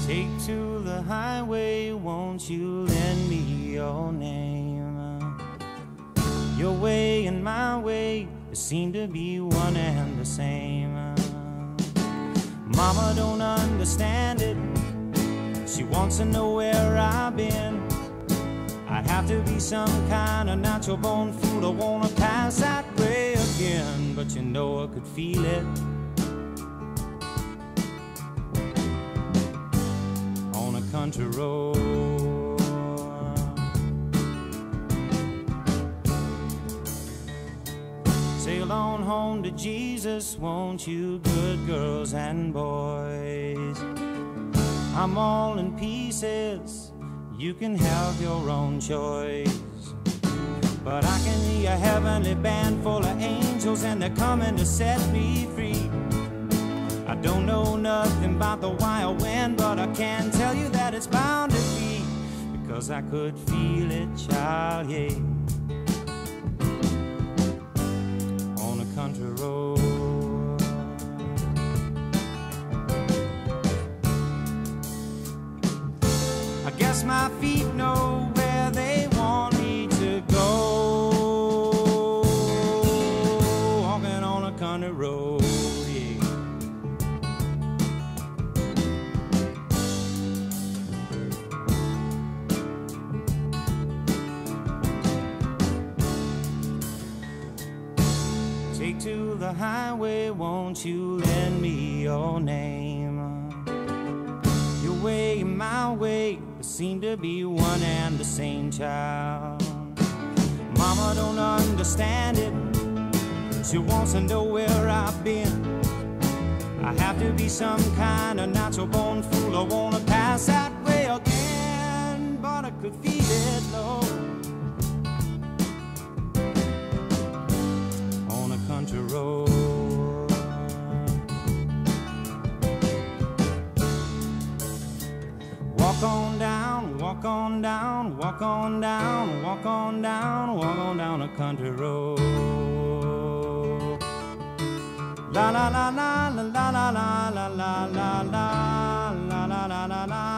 Take to the highway, won't you lend me your name? Your way and my way seem to be one and the same. Mama don't understand it. She wants to know where I've been. I'd have to be some kind of natural born fool to wanna pass that way again. But you know I could feel it on a country road. Sail on home to Jesus, won't you, good girls and boys? I'm all in pieces, you can have your own choice. But I can hear a heavenly band full of angels, and they're coming to set me free. I don't know nothing about the wild wind, but I can tell you that it's bound to be, because I could feel it, child, yeah, on a country road. I guess my feet know where they want me to go, walking on a country road, yeah. Take to the highway, won't you lend me your name? Your way and my way seem to be one and the same, child. Mama don't understand it. She wants to know where I've been. I have to be some kind of natural born fool. I wanna pass that way again, but I could feel it low on a country road. Walk on down, walk on down, walk on down, walk on down, walk on down a country road. La la la la la la la la la la la la la la la la.